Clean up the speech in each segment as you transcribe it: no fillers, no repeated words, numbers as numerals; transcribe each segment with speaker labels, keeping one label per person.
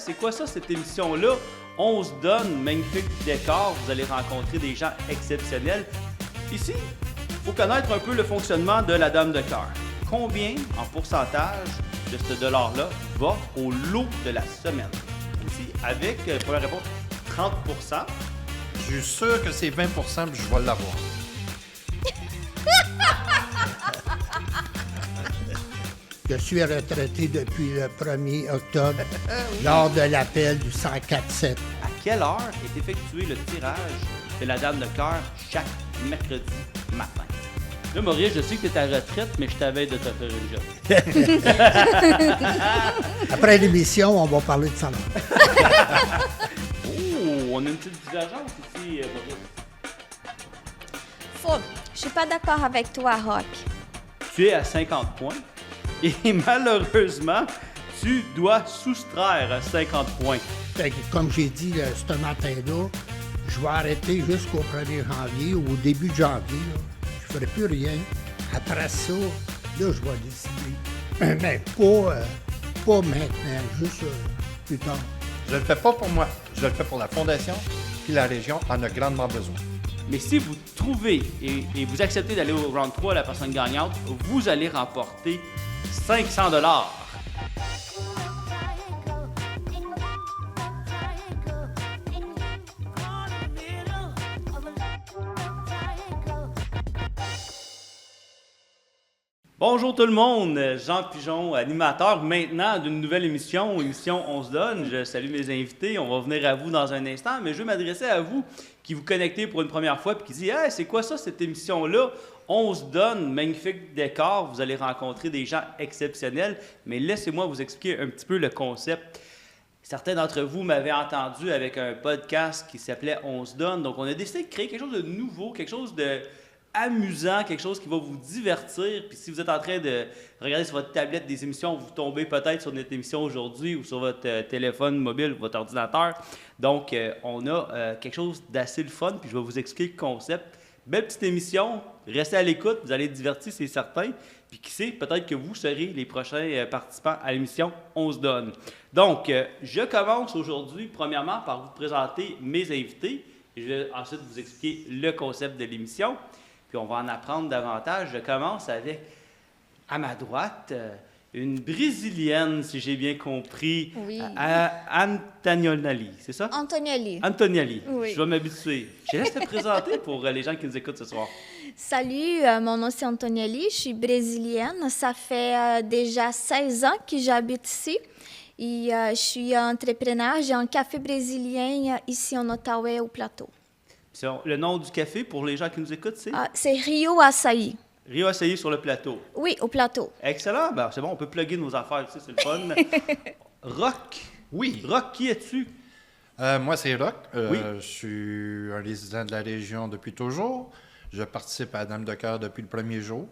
Speaker 1: Hey, c'est quoi ça, cette émission-là? On se donne, magnifique décor, vous allez rencontrer des gens exceptionnels. Ici, il faut connaître un peu le fonctionnement de la Dame de cœur. Combien, en pourcentage, de ce dollar-là va au lot de la semaine? Ici, avec, première réponse, 30%.
Speaker 2: Je suis sûr que c'est 20 puis je vais l'avoir.
Speaker 3: Je suis retraité depuis le 1er octobre lors de l'appel du 104.7.
Speaker 1: À quelle heure est effectué le tirage de la Dame de cœur chaque mercredi matin? Là, Maurice, je sais que tu es à retraite, mais je t'avais de te faire une job.
Speaker 3: Après l'émission, on va parler de salaire.
Speaker 1: Oh, on a une petite divergence ici, Maurice.
Speaker 4: Faux. Je suis pas d'accord avec toi, Rock.
Speaker 1: Tu es à 50 points et malheureusement, tu dois soustraire 50 points.
Speaker 3: Fait que, comme j'ai dit ce matin-là, je vais arrêter jusqu'au 1er janvier ou au début de janvier. Là. Je ne ferai plus rien. Après ça, là, je vais décider. Mais pas maintenant, juste plus tard.
Speaker 2: Je le fais pas pour moi. Je le fais pour la Fondation, puis la région en a grandement besoin.
Speaker 1: Mais si vous trouvez et vous acceptez d'aller au round 3, la personne gagnante, vous allez remporter 500 $. Bonjour tout le monde, Jean Pigeon, animateur maintenant d'une nouvelle émission On se donne. Je salue mes invités, on va venir à vous dans un instant, mais je veux m'adresser à vous qui vous connectez pour une première fois et qui dit « Hey, c'est quoi ça cette émission-là? On se donne, magnifique décor, vous allez rencontrer des gens exceptionnels, mais laissez-moi vous expliquer un petit peu le concept. » Certains d'entre vous m'avaient entendu avec un podcast qui s'appelait On se donne, donc on a décidé de créer quelque chose de nouveau, quelque chose de amusant, quelque chose qui va vous divertir. Puis si vous êtes en train de regarder sur votre tablette des émissions, vous tombez peut-être sur notre émission aujourd'hui ou sur votre téléphone mobile ou votre ordinateur. Donc, on a quelque chose d'assez le fun, puis je vais vous expliquer le concept. Belle petite émission, restez à l'écoute, vous allez être divertis, c'est certain. Puis qui sait, peut-être que vous serez les prochains participants à l'émission On se donne. Donc, je commence aujourd'hui, premièrement, par vous présenter mes invités. Et je vais ensuite vous expliquer le concept de l'émission. Puis on va en apprendre davantage. Je commence avec, à ma droite, une Brésilienne, si j'ai bien compris,
Speaker 4: Oui.
Speaker 1: Antonioli, c'est ça?
Speaker 4: Antonioli.
Speaker 1: Antonioli,
Speaker 4: Oui.
Speaker 1: je vais m'habituer. Je laisse te présenter pour les gens qui nous écoutent ce soir.
Speaker 4: Salut, mon nom c'est Antonioli, je suis brésilienne. Ça fait déjà 16 ans que j'habite ici. Et je suis entrepreneur. J'ai un café brésilien ici en Outaouais, au plateau.
Speaker 1: Le nom du café, pour les gens qui nous écoutent, c'est?
Speaker 4: C'est Rio Açaí.
Speaker 1: Rio Açaí sur le plateau.
Speaker 4: Oui, au plateau.
Speaker 1: Excellent. Ben, c'est bon, on peut plugger nos affaires, tu sais, c'est le fun. Rock.
Speaker 2: Oui.
Speaker 1: Rock, qui es-tu?
Speaker 2: Moi, c'est Rock.
Speaker 1: Oui.
Speaker 2: Je suis un résident de la région depuis toujours. Je participe à la Dame de cœur depuis le premier jour.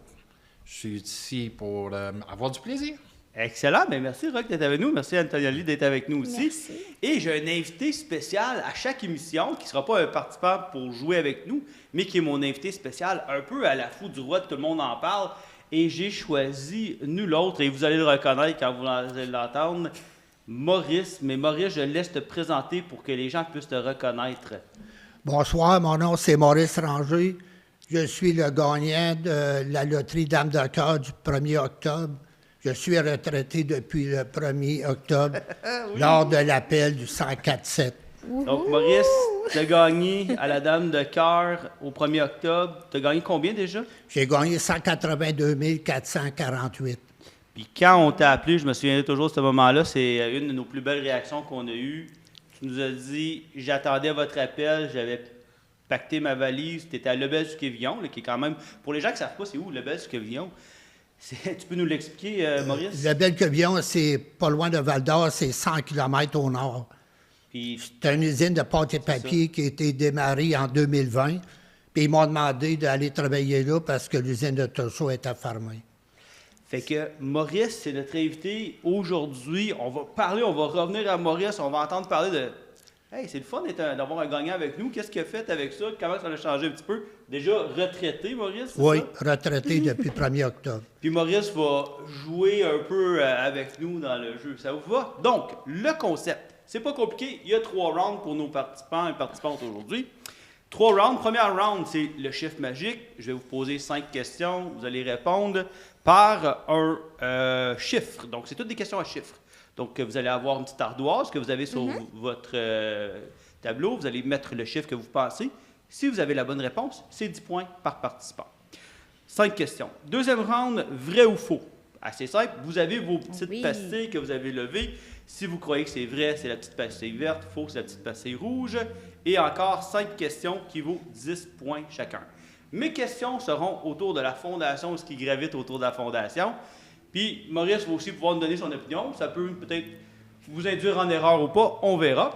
Speaker 2: Je suis ici pour avoir du plaisir.
Speaker 1: Excellent. Bien, merci, Rock, d'être avec nous. Merci, Antonioli, d'être avec nous aussi.
Speaker 4: Merci.
Speaker 1: Et j'ai un invité spécial à chaque émission qui ne sera pas un participant pour jouer avec nous, mais qui est mon invité spécial, un peu à la fou du roi, tout le monde en parle. Et j'ai choisi nul autre, et vous allez le reconnaître quand vous allez l'entendre, Maurice. Mais Maurice, je laisse te présenter pour que les gens puissent te reconnaître.
Speaker 3: Bonsoir, mon nom c'est Maurice Ranger. Je suis le gagnant de la loterie Dame de cœur du 1er octobre. Je suis retraité depuis le 1er octobre lors de l'appel du 104.7.
Speaker 1: Donc, Maurice, tu as gagné à la Dame de cœur au 1er octobre. Tu as gagné combien déjà?
Speaker 3: J'ai gagné 182 448.
Speaker 1: Puis quand on t'a appelé, je me souviens toujours de ce moment-là, c'est une de nos plus belles réactions qu'on a eues. Tu nous as dit, j'attendais votre appel, j'avais pacté ma valise, tu étais à Lebel-du-Quévillon, qui est quand même, pour les gens qui ne savent pas, c'est où Lebel-du-Quévillon? Tu peux nous l'expliquer, Maurice?
Speaker 3: Lebel-Quévillon, c'est pas loin de Val-d'Or, c'est 100 km au nord.
Speaker 1: Puis,
Speaker 3: C'est une usine de pâte et papier qui a été démarrée en 2020. Puis ils m'ont demandé d'aller travailler là parce que l'usine de Tosso était fermée.
Speaker 1: fait que Maurice, c'est notre invité aujourd'hui. On va revenir à Maurice, on va entendre parler de... Hey, c'est le fun d'avoir un gagnant avec nous. Qu'est-ce qu'il a fait avec ça? Comment ça a changé un petit peu? Déjà retraité, Maurice? C'est
Speaker 3: Oui,
Speaker 1: ça?
Speaker 3: retraité depuis le 1er octobre.
Speaker 1: Puis Maurice va jouer un peu avec nous dans le jeu. Ça vous va? Donc, le concept, C'est pas compliqué. Il y a 3 rounds pour nos participants et participantes aujourd'hui. 3 rounds. Première round, c'est le chiffre magique. Je vais vous poser 5 questions. Vous allez répondre par un chiffre. Donc, c'est toutes des questions à chiffres. Donc, vous allez avoir une petite ardoise que vous avez sur votre tableau. Vous allez mettre le chiffre que vous pensez. Si vous avez la bonne réponse, c'est 10 points par participant. 5 questions. Deuxième round, vrai ou faux. Assez simple. Vous avez vos petites pastilles que vous avez levées. Si vous croyez que c'est vrai, c'est la petite pastille verte. Faux, c'est la petite pastille rouge. Et encore 5 questions qui vaut 10 points chacun. Mes questions seront autour de la fondation, ce qui gravite autour de la fondation. Puis Maurice va aussi pouvoir nous donner son opinion. Ça peut peut-être vous induire en erreur ou pas, on verra.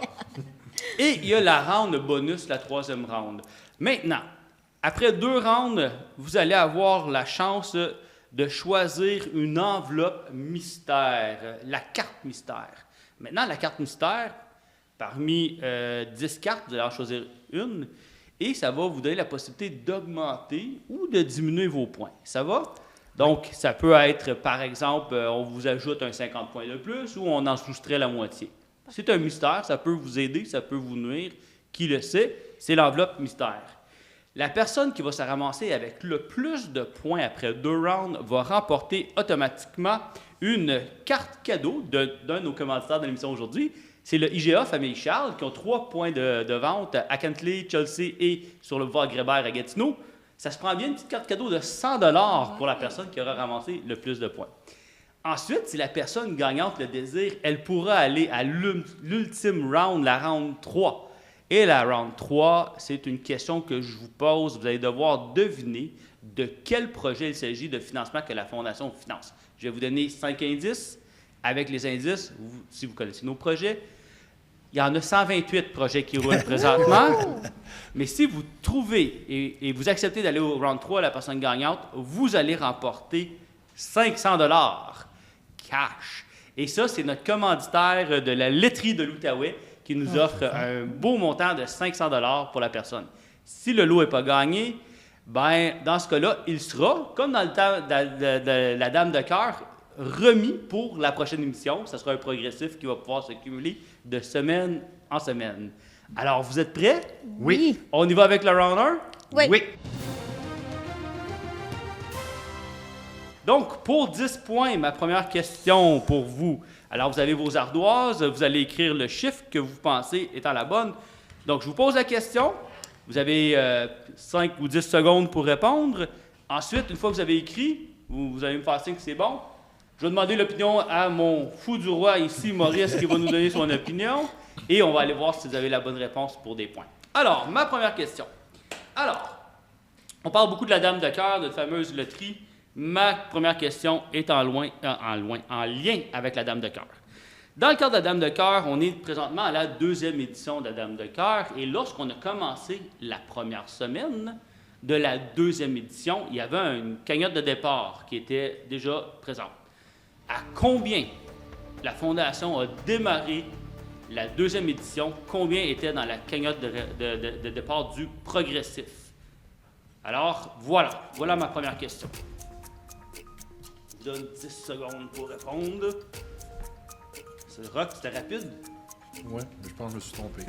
Speaker 1: Et il y a la round bonus, la 3e round. Maintenant, après 2 rounds, vous allez avoir la chance de choisir une enveloppe mystère, la carte mystère. Maintenant, la carte mystère, parmi 10 cartes, vous allez en choisir une, et ça va vous donner la possibilité d'augmenter ou de diminuer vos points. Ça va? Donc, ça peut être, par exemple, on vous ajoute un 50 points de plus ou on en soustrait la moitié. C'est un mystère, ça peut vous aider, ça peut vous nuire. Qui le sait? C'est l'enveloppe mystère. La personne qui va se ramasser avec le plus de points après 2 rounds va remporter automatiquement une carte cadeau d'un de nos commanditaires de l'émission aujourd'hui. C'est le IGA Famille Charles qui ont 3 points de vente à Kentley, Chelsea et sur le boulevard Grébert à Gatineau. Ça se prend bien une petite carte cadeau de 100 $ pour la personne qui aura ramassé le plus de points. Ensuite, si la personne gagnante le désire, elle pourra aller à l'ultime round, la round 3. Et la round 3, c'est une question que je vous pose. Vous allez devoir deviner de quel projet il s'agit de financement que la Fondation finance. Je vais vous donner 5 indices. Avec les indices, si vous connaissez nos projets, il y en a 128 projets qui roulent présentement. Mais si vous trouvez et vous acceptez d'aller au round 3, la personne gagnante, vous allez remporter 500 $ cash. Et ça, c'est notre commanditaire de la laiterie de l'Outaouais qui nous offre un beau montant de 500 $ pour la personne. Si le lot n'est pas gagné, ben dans ce cas-là, il sera, comme dans le temps de la Dame de cœur, remis pour la prochaine émission. Ce sera un progressif qui va pouvoir se cumuler de semaine en semaine. Alors, vous êtes prêts?
Speaker 2: Oui.
Speaker 1: On y va avec le round 1?
Speaker 4: Oui.
Speaker 1: Donc, pour 10 points, ma première question pour vous. Alors, vous avez vos ardoises, vous allez écrire le chiffre que vous pensez étant la bonne. Donc, je vous pose la question. Vous avez 5 ou 10 secondes pour répondre. Ensuite, une fois que vous avez écrit, vous allez me faire signe que c'est bon. Je vais demander l'opinion à mon fou du roi ici, Maurice, qui va nous donner son opinion. Et on va aller voir si vous avez la bonne réponse pour des points. Alors, ma première question. Alors, on parle beaucoup de la Dame de cœur, de la fameuse loterie. Ma première question est en lien avec la Dame de cœur. Dans le cadre de la Dame de cœur, on est présentement à la 2e édition de la Dame de cœur. Et lorsqu'on a commencé la première semaine de la 2e édition, il y avait une cagnotte de départ qui était déjà présente. À combien la Fondation a démarré la 2e édition? Combien était dans la cagnotte de départ du progressif? Alors, voilà ma première question. Je vous donne 10 secondes pour répondre. C'est Rock, c'était rapide.
Speaker 2: Oui, je pense que je me suis trompé.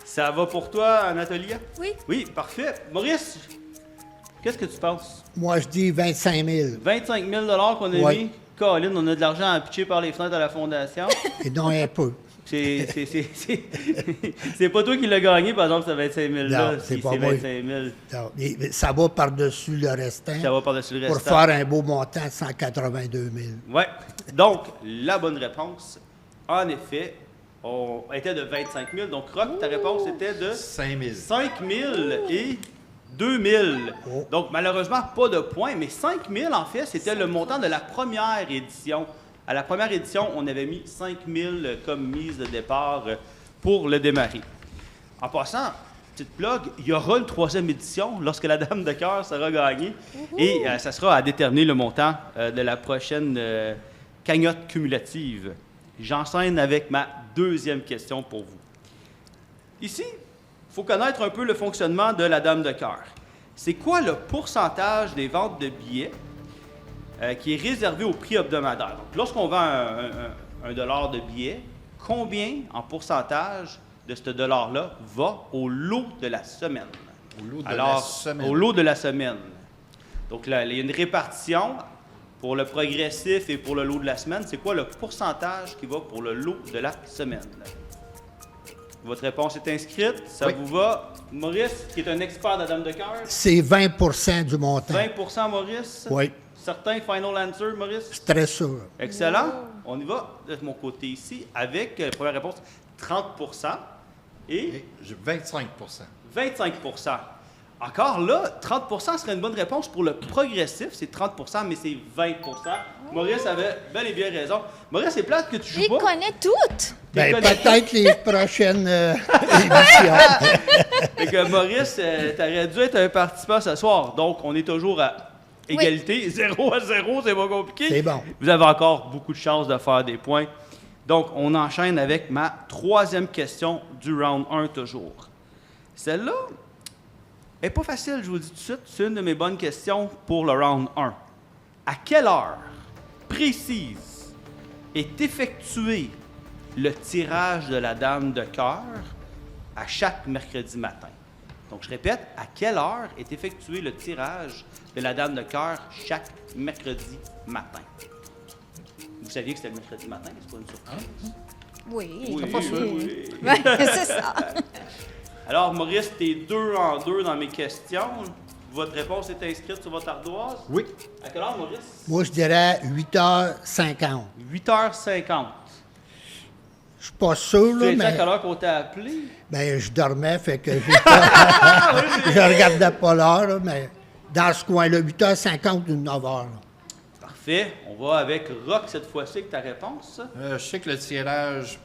Speaker 1: Ça va pour toi, Anatolia?
Speaker 4: Oui.
Speaker 1: Oui, parfait. Maurice, qu'est-ce que tu penses?
Speaker 3: Moi, je dis 25 000.
Speaker 1: 25 000 $ qu'on a mis. Colin, on a de l'argent à pitcher par les fenêtres à la Fondation.
Speaker 3: Et non, un peu.
Speaker 1: C'est pas toi qui l'as gagné, par exemple, ce 25 000 là.
Speaker 3: Non, c'est pas
Speaker 1: c'est
Speaker 3: moi.
Speaker 1: 25 000.
Speaker 3: Non, et ça va par-dessus le restant.
Speaker 1: Ça va par-dessus le
Speaker 3: Pour
Speaker 1: restant.
Speaker 3: faire un beau montant de 182 000.
Speaker 1: Oui. Donc, la bonne réponse, en effet, était de 25 000. Donc, Rock, ta réponse était de
Speaker 2: 5 000.
Speaker 1: 5 000 et 2 000.
Speaker 3: Oh.
Speaker 1: Donc, malheureusement, pas de points, mais 5 000, en fait, c'était le montant de la première édition. À la première édition, on avait mis 5 000 comme mise de départ pour le démarrer. En passant, petite plug, il y aura une 3e édition lorsque la Dame de cœur sera gagnée. Et ça sera à déterminer le montant de la prochaine cagnotte cumulative. J'enchaîne avec ma 2e question pour vous. Ici, il faut connaître un peu le fonctionnement de la Dame de cœur. C'est quoi le pourcentage des ventes de billets qui est réservé au prix hebdomadaire? Donc, lorsqu'on vend $1 de billet, combien en pourcentage de ce dollar-là va au lot de la semaine?
Speaker 2: Au lot de
Speaker 1: Alors,
Speaker 2: la semaine.
Speaker 1: au lot de la semaine. Donc là, il y a une répartition pour le progressif et pour le lot de la semaine. C'est quoi le pourcentage qui va pour le lot de la semaine? Votre réponse est inscrite. Ça
Speaker 2: Oui.
Speaker 1: vous va? Maurice, qui est un expert de la dame de cœur.
Speaker 3: C'est 20 du montant.
Speaker 1: 20 Maurice?
Speaker 3: Oui,
Speaker 1: Certain final answer, Maurice?
Speaker 3: c'est très sûr.
Speaker 1: Excellent. On y va de mon côté ici avec la première réponse, 30 et
Speaker 2: Et j'ai 25
Speaker 1: 25 Encore là, 30 serait une bonne réponse pour le progressif. C'est 30 mais c'est 20 Maurice avait bel et bien raison. Maurice, c'est plate que tu joues
Speaker 4: Il
Speaker 1: pas.
Speaker 4: connaît toutes.
Speaker 3: Ben,
Speaker 1: connais-
Speaker 3: peut-être les prochaines émissions.
Speaker 1: Fait que Maurice, t'aurais dû être un participant ce soir. Donc, on est toujours à égalité. 0-0, c'est pas compliqué.
Speaker 3: C'est bon.
Speaker 1: Vous avez encore beaucoup de chances de faire des points. Donc, on enchaîne avec ma troisième question du round 1 toujours. Celle-là n'est pas facile, je vous le dis tout de suite. C'est une de mes bonnes questions pour le round 1. À quelle heure précise est effectué le tirage de la dame de cœur à chaque mercredi matin? Donc, je répète, à quelle heure est effectué le tirage de la dame de cœur chaque mercredi matin? Vous saviez que c'était le mercredi matin, c'est pas une surprise?
Speaker 4: Oui.
Speaker 2: pas sûr.
Speaker 1: Oui.
Speaker 4: Ouais, c'est ça.
Speaker 1: Alors, Maurice, t'es 2 en 2 dans mes questions. Votre réponse est inscrite sur votre ardoise.
Speaker 2: Oui.
Speaker 1: À quelle heure, Maurice?
Speaker 3: Moi, je dirais 8h50.
Speaker 1: 8h50.
Speaker 3: Je suis pas sûr,
Speaker 1: Tu
Speaker 3: là,
Speaker 1: sais à
Speaker 3: mais
Speaker 1: quelle heure qu'on t'a appelé?
Speaker 3: ben, je dormais, fait que je regardais pas l'heure, là, mais dans ce coin-là, 8h50 ou 9h. là.
Speaker 1: Parfait. On va avec Rock cette fois-ci avec ta réponse.
Speaker 2: Je sais que le tirage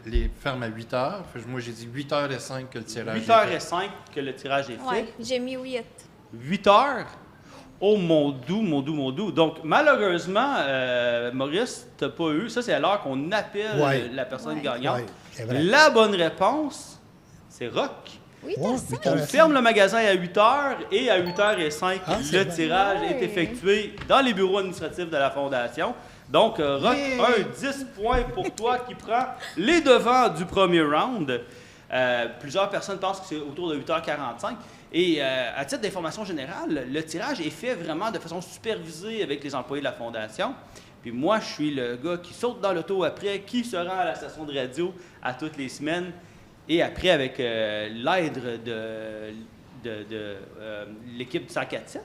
Speaker 2: les ferme à 8 heures. Fait que moi, j'ai dit 8h05 que le tirage est fait.
Speaker 1: 8h05 que le tirage est fait.
Speaker 4: Ouais, j'ai mis 8.
Speaker 1: 8 heures? Oh mon doux, mon doux, mon doux. Donc, malheureusement, Maurice, t'as pas eu. Ça, c'est à l'heure qu'on appelle
Speaker 3: Ouais.
Speaker 1: la personne
Speaker 4: Ouais.
Speaker 1: gagnante.
Speaker 3: Ouais, c'est vrai.
Speaker 1: La bonne réponse, c'est Rock.
Speaker 4: 8
Speaker 3: Ouais,
Speaker 4: à 5.
Speaker 3: 8h05.
Speaker 1: On ferme le magasin à 8 h et à 8h05,
Speaker 3: Ah, c'est
Speaker 1: le
Speaker 3: bon.
Speaker 1: tirage est
Speaker 4: Ouais.
Speaker 1: effectué dans les bureaux administratifs de la Fondation. Donc, Rock, un 10 points pour toi qui prend les devants du premier round. Plusieurs personnes pensent que c'est autour de 8h45. Et à titre d'information générale, le tirage est fait vraiment de façon supervisée avec les employés de la Fondation. Puis moi, je suis le gars qui saute dans l'auto après, qui se rend à la station de radio à toutes les semaines. Et après, avec l'aide de l'équipe du 104.7,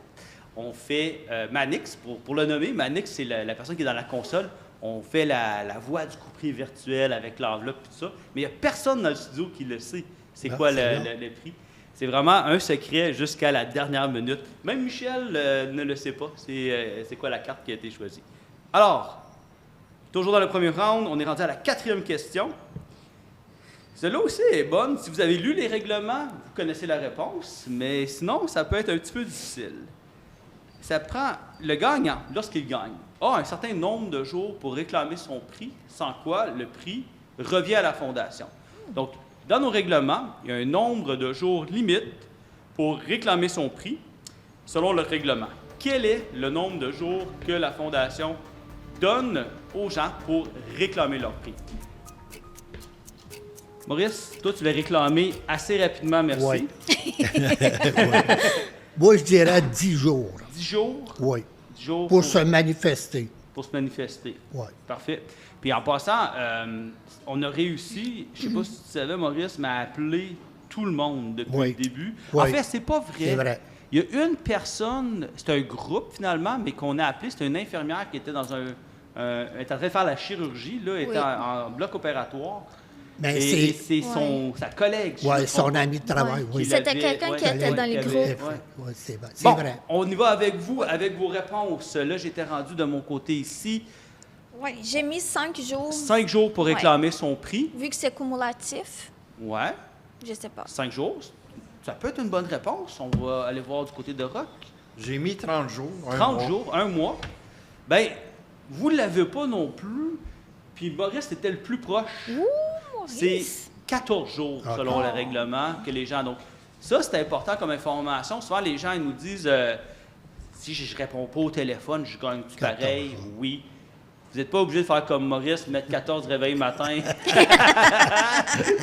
Speaker 1: on fait Manix, pour le nommer. Manix, c'est la personne qui est dans la console. On fait la voix du couperet virtuel avec l'enveloppe et tout ça. Mais il n'y a personne dans le studio qui le sait. C'est
Speaker 3: Ah,
Speaker 1: quoi
Speaker 3: c'est
Speaker 1: le prix? C'est vraiment un secret jusqu'à la dernière minute. Même Michel ne le sait pas. C'est quoi la carte qui a été choisie. Alors, toujours dans le premier round, on est rendu à la 4e question. Celle-là aussi est bonne. Si vous avez lu les règlements, vous connaissez la réponse, mais sinon, ça peut être un petit peu difficile. Ça prend le gagnant, lorsqu'il gagne, a un certain nombre de jours pour réclamer son prix, sans quoi le prix revient à la Fondation. Donc, dans nos règlements, il y a un nombre de jours limite pour réclamer son prix, selon le règlement. Quel est le nombre de jours que la Fondation donne aux gens pour réclamer leur prix? Maurice, toi, tu l'as réclamé assez rapidement, merci.
Speaker 3: Oui. Moi, je dirais 10 jours.
Speaker 1: 10 jours?
Speaker 3: Oui.
Speaker 1: 10 jours
Speaker 3: Pour se manifester.
Speaker 1: pour se manifester.
Speaker 3: Oui.
Speaker 1: Parfait. Puis en passant, on a réussi, je ne sais pas si tu savais, Maurice, mais à appeler tout le monde depuis
Speaker 3: Oui.
Speaker 1: le début.
Speaker 3: Oui.
Speaker 1: En fait, c'est pas vrai.
Speaker 3: C'est vrai.
Speaker 1: Il y a une personne, c'est un groupe finalement, mais qu'on a appelé, c'était une infirmière qui était dans elle était en train de faire la chirurgie, là, elle était
Speaker 4: Oui.
Speaker 1: en bloc opératoire.
Speaker 3: Mais
Speaker 1: Et
Speaker 3: c'est.
Speaker 1: c'est sa collègue. si je
Speaker 3: Oui,
Speaker 1: me
Speaker 3: son
Speaker 1: trompe pas,
Speaker 3: ami de travail,
Speaker 4: Ouais.
Speaker 3: oui.
Speaker 1: qui
Speaker 4: C'était
Speaker 1: l'avait-
Speaker 4: quelqu'un qui était dans les
Speaker 1: qui
Speaker 4: groupes.
Speaker 1: avait-
Speaker 3: C'est
Speaker 1: ouais.
Speaker 3: ouais, c'est vrai. C'est
Speaker 1: Bon,
Speaker 3: vrai.
Speaker 1: on y va avec vous, avec vos réponses. Là, j'étais rendu de mon côté ici.
Speaker 4: Oui, j'ai mis 5 jours.
Speaker 1: 5 jours pour
Speaker 4: Ouais.
Speaker 1: réclamer son prix.
Speaker 4: Vu que c'est cumulatif,
Speaker 1: Ouais,
Speaker 4: je sais pas.
Speaker 1: 5 jours. Ça peut être une bonne réponse. On va aller voir du côté de Rock.
Speaker 2: J'ai mis 30 jours.
Speaker 1: 30 jours, 1 mois. Ben, vous ne l'avez pas non plus. Puis Maurice était le plus proche. C'est
Speaker 4: Maurice.
Speaker 1: 14 jours
Speaker 3: Ah,
Speaker 1: selon le règlement que les gens. Donc, ça, c'est important comme information. Souvent, les gens ils nous disent si je réponds pas au téléphone, je gagne
Speaker 3: 14
Speaker 1: pareil.
Speaker 3: jours.
Speaker 1: Oui. Vous n'êtes pas obligé de faire comme Maurice, mettre 14 réveils matin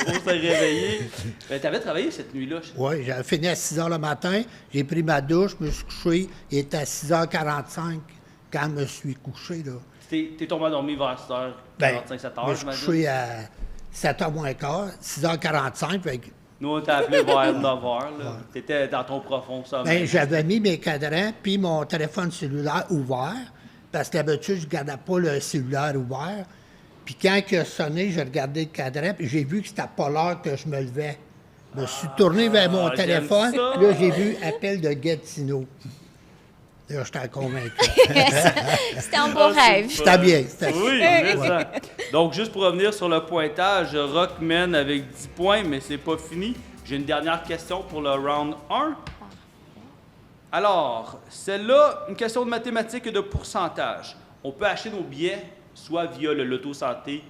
Speaker 1: pour se réveiller. Tu avais travaillé cette nuit-là?
Speaker 3: Oui, j'avais fini à 6 h le matin. J'ai pris ma douche, je me suis couché. Il était à 6h45 quand je me suis couché.
Speaker 1: T'es tombé endormi vers 6h45, 7h,
Speaker 3: je me suis couché à 7h moins quart, 6h45.
Speaker 1: Nous, on t'a appelé vers 9h. Tu étais dans ton profond sommeil.
Speaker 3: J'avais mis mes cadrans puis mon téléphone cellulaire ouvert. Parce que d'habitude, je ne gardais pas le cellulaire ouvert. Puis quand il a sonné, j'ai regardé le cadran, puis j'ai vu que c'était pas l'heure que je me levais. Je me suis tourné vers mon téléphone, puis là, j'ai vu appel de Gatineau. Là, j'étais convaincu.
Speaker 4: C'était un beau rêve.
Speaker 3: C'était bien.
Speaker 1: Oui, ça. Donc, juste pour revenir sur le pointage, Rock mène avec 10 points, mais c'est pas fini. J'ai une dernière question pour le round 1. Alors, celle-là, une question de mathématiques et de pourcentage. On peut acheter nos billets soit via le Loto Santé,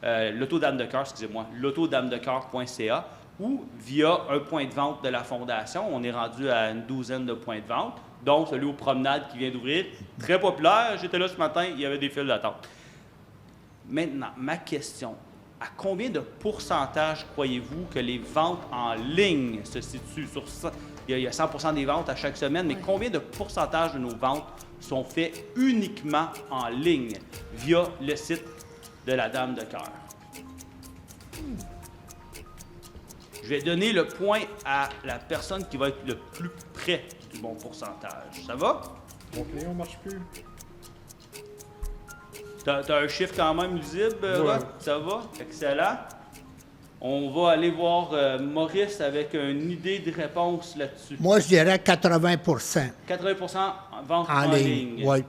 Speaker 1: Loto Dame de Cœur, excusez-moi, lotodamedecoeur.ca ou via un point de vente de la Fondation. On est rendu à une douzaine de points de vente, dont celui aux promenades qui vient d'ouvrir. Très populaire. J'étais là ce matin, il y avait des files d'attente. Maintenant, ma question. À combien de pourcentage croyez-vous que les ventes en ligne se situent sur ça? Il y a 100% des ventes à chaque semaine, mais combien de pourcentage de nos ventes sont faits uniquement en ligne via le site de la Dame de Cœur? Je vais donner le point à la personne qui va être le plus près du bon pourcentage. Ça va?
Speaker 2: Mon crayon ne marche plus.
Speaker 1: T'as un chiffre quand même lisible, Rock? Ça va? Excellent. On va aller voir Maurice avec une idée de réponse là-dessus.
Speaker 3: Moi, je dirais 80
Speaker 1: 80% en vente en ligne.
Speaker 3: Oui.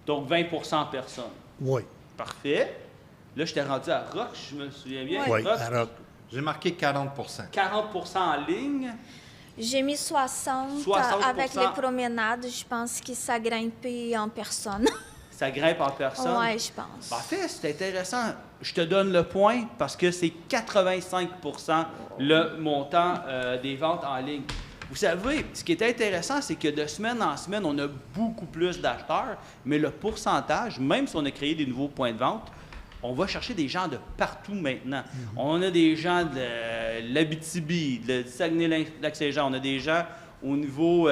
Speaker 1: Donc 20% personne.
Speaker 3: Oui.
Speaker 1: Parfait. Là, je t'ai rendu à Rock, je me souviens bien.
Speaker 3: Oui,
Speaker 1: Rock,
Speaker 3: à Rock.
Speaker 2: J'ai marqué 40
Speaker 1: 40% en ligne.
Speaker 4: J'ai mis 60 avec les promenades. Je pense que ça grimpe en personne.
Speaker 1: Ça grimpe en personne.
Speaker 4: Oui, je pense.
Speaker 1: En fait, c'est intéressant. Je te donne le point parce que c'est 85% le montant des ventes en ligne. Vous savez, ce qui est intéressant, c'est que de semaine en semaine, on a beaucoup plus d'acheteurs, mais le pourcentage, même si on a créé des nouveaux points de vente, on va chercher des gens de partout maintenant. On a des gens de l'Abitibi, de Saguenay-Lac-Saint-Jean, on a des gens au niveau...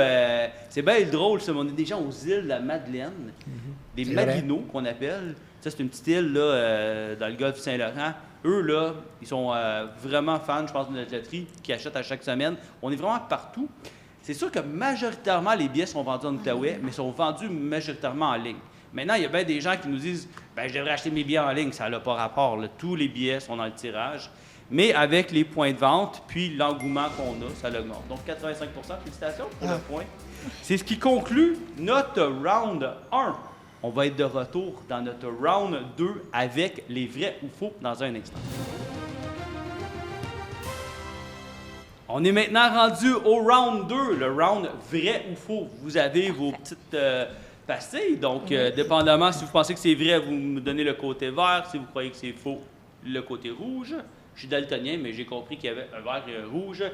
Speaker 1: c'est bien drôle, ça, mais on a des gens aux îles de la Madeleine, des Maguinots qu'on appelle. Ça, c'est une petite île là, dans le golfe du Saint-Laurent. Eux, là, ils sont vraiment fans, je pense, de notre loterie, qui achètent à chaque semaine. On est vraiment partout. C'est sûr que majoritairement, les billets sont vendus en Outaouais, mais sont vendus majoritairement en ligne. Maintenant, il y a bien des gens qui nous disent « Bien, je devrais acheter mes billets en ligne. » Ça n'a pas rapport. Là. Tous les billets sont dans le tirage. Mais avec les points de vente, puis l'engouement qu'on a, ça l'augmente. Donc, 85%, félicitations pour le point. C'est ce qui conclut notre round 1. On va être de retour dans notre round 2 avec les vrais ou faux dans un instant. On est maintenant rendu au round 2, le round vrai ou faux. Vous avez vos petites pastilles, donc dépendamment si vous pensez que c'est vrai, vous me donnez le côté vert. Si vous croyez que c'est faux, le côté rouge. Je suis daltonien, mais j'ai compris qu'il y avait un vert et un rouge.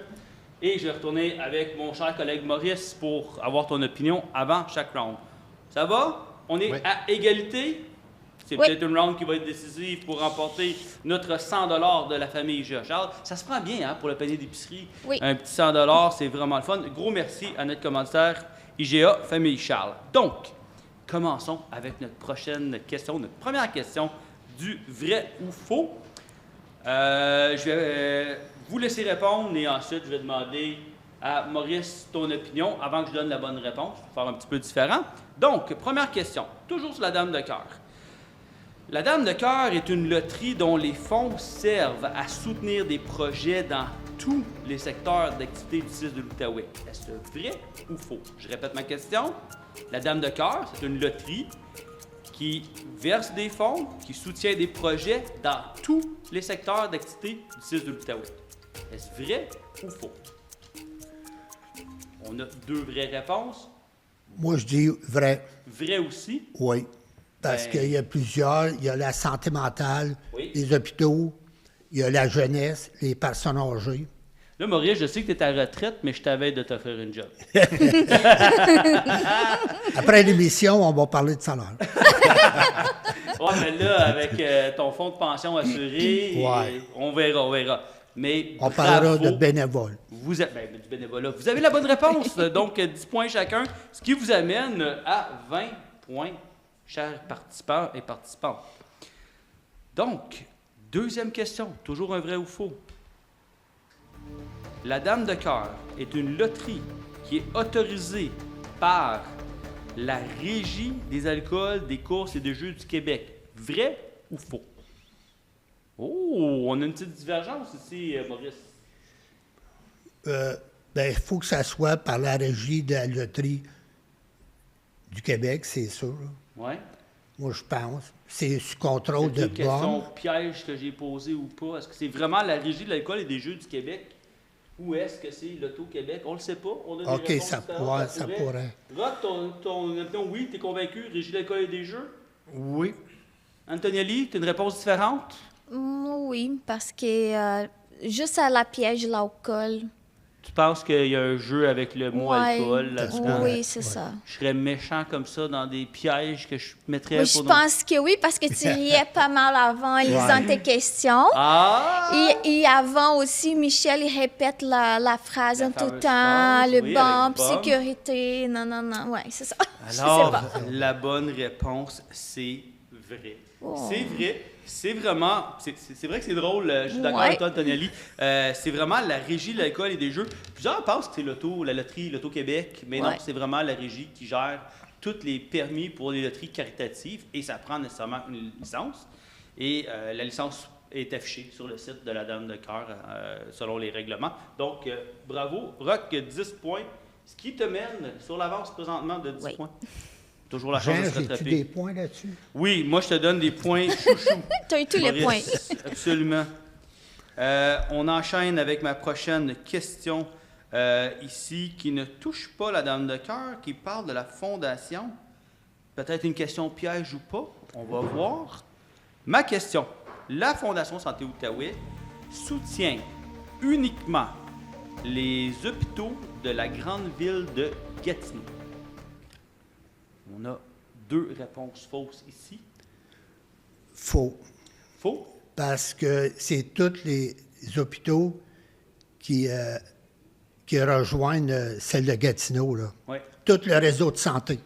Speaker 1: Et je vais retourner avec mon cher collègue Maurice pour avoir ton opinion avant chaque round. Ça va? On est à égalité. C'est peut-être une round qui va être décisive pour remporter notre 100 $ de la famille Charles. Ça se prend bien pour le panier d'épicerie.
Speaker 4: Oui.
Speaker 1: Un petit 100 $, c'est vraiment le fun. Gros merci à notre commanditaire IGA Famille Charles. Donc, commençons avec notre prochaine question, notre première question du vrai ou faux. Je vais vous laisser répondre et ensuite je vais demander à Maurice ton opinion avant que je donne la bonne réponse. Je vais faire un petit peu différent. Donc, première question, toujours sur la Dame de Cœur. La Dame de Cœur est une loterie dont les fonds servent à soutenir des projets dans tous les secteurs d'activité du 6 de l'Outaouais. Est-ce vrai ou faux? Je répète ma question. La Dame de Cœur, c'est une loterie qui verse des fonds, qui soutient des projets dans tous les secteurs d'activité du 6 de l'Outaouais. Est-ce vrai ou faux? On a deux vraies réponses.
Speaker 3: Moi, je dis vrai.
Speaker 1: Vrai aussi?
Speaker 3: Oui. Parce qu'il y a plusieurs. Il y a la santé mentale, les hôpitaux, il y a la jeunesse, les personnes âgées.
Speaker 1: Là, Maurice, je sais que tu es à la retraite, mais je t'avais de t'offrir une job.
Speaker 3: Après l'émission, on va parler de salaire.
Speaker 1: Ouais, mais là, avec ton fonds de pension assuré,
Speaker 3: Ouais.
Speaker 1: on verra. Mais
Speaker 3: On parlera
Speaker 1: bravo.
Speaker 3: de bénévoles.
Speaker 1: Vous avez, du bénévolat. Vous avez la bonne réponse. Donc, 10 points chacun, ce qui vous amène à 20 points, chers participants et participantes. Donc, deuxième question, toujours un vrai ou faux. La Dame de cœur est une loterie qui est autorisée par la Régie des alcools, des courses et des jeux du Québec. Vrai ou faux? Oh, on a une petite divergence ici, Maurice.
Speaker 3: Il faut que ça soit par la Régie de la loterie du Québec, c'est sûr. Là.
Speaker 1: Oui.
Speaker 3: Moi, je pense. C'est sous contrôle
Speaker 1: C'est
Speaker 3: de
Speaker 1: une question
Speaker 3: bornes.
Speaker 1: piège que j'ai posée ou pas? Est-ce que c'est vraiment la Régie de l'alcool et des jeux du Québec? Ou est-ce que c'est l'Auto-Québec? On le sait pas. On a des
Speaker 3: OK,
Speaker 1: réponses
Speaker 3: ça
Speaker 1: différentes.
Speaker 3: pourrait.
Speaker 1: Rod, ton opinion, oui, t'es convaincu, Régie de l'alcool et des jeux?
Speaker 2: Oui.
Speaker 1: Antonielli, t'as une réponse différente?
Speaker 4: Oui, parce que juste à la piège, l'alcool.
Speaker 1: Tu penses qu'il y a un jeu avec le mot
Speaker 4: Ouais.
Speaker 1: alcool là-dedans?
Speaker 4: Oui, c'est
Speaker 3: Ouais.
Speaker 4: ça.
Speaker 1: Je serais méchant comme ça dans des pièges que je mettrais
Speaker 4: Oui, je
Speaker 1: pour...
Speaker 4: pense que oui, parce que tu riais pas mal avant en lisant tes questions.
Speaker 1: Ah!
Speaker 4: Et avant aussi, Michel, il répète la phrase
Speaker 1: La
Speaker 4: en tout
Speaker 1: fameuse
Speaker 4: temps,
Speaker 1: phrase,
Speaker 4: le
Speaker 1: oui,
Speaker 4: bump,
Speaker 1: avec le bump.
Speaker 4: sécurité, non, ouais, c'est ça. Je sais
Speaker 1: Alors,
Speaker 4: pas.
Speaker 1: la bonne réponse, c'est vrai.
Speaker 4: Oh.
Speaker 1: C'est vrai. C'est vraiment... C'est vrai que c'est drôle, je suis d'accord
Speaker 4: Ouais.
Speaker 1: avec toi, Antonielli. C'est vraiment la Régie de l'alcool et des jeux. Plusieurs pensent que c'est la loterie, l'Auto-Québec, mais non,
Speaker 4: Ouais.
Speaker 1: c'est vraiment la Régie qui gère tous les permis pour les loteries caritatives et ça prend nécessairement une licence. Et la licence est affichée sur le site de la Dame de cœur selon les règlements. Donc, bravo. Rock, 10 points, ce qui te mène sur l'avance présentement de 10
Speaker 4: Oui.
Speaker 1: points. Toujours la chance
Speaker 3: Jean,
Speaker 1: de se
Speaker 3: j'ai-tu
Speaker 1: rattraper.
Speaker 3: des points là-dessus?
Speaker 1: Oui, moi, je te donne des points chouchou.
Speaker 4: Tu as eu tous les points.
Speaker 1: Maurice. Absolument. On enchaîne avec ma prochaine question ici, qui ne touche pas la Dame de cœur, qui parle de la fondation. Peut-être une question piège ou pas, on va voir. Ma question, la Fondation Santé Outaouais soutient uniquement les hôpitaux de la grande ville de Gatineau. On a 2 réponses fausses ici.
Speaker 3: Faux.
Speaker 1: Faux?
Speaker 3: Parce que c'est tous les hôpitaux qui rejoignent celle de Gatineau, là.
Speaker 1: Oui.
Speaker 3: Tout le réseau de santé.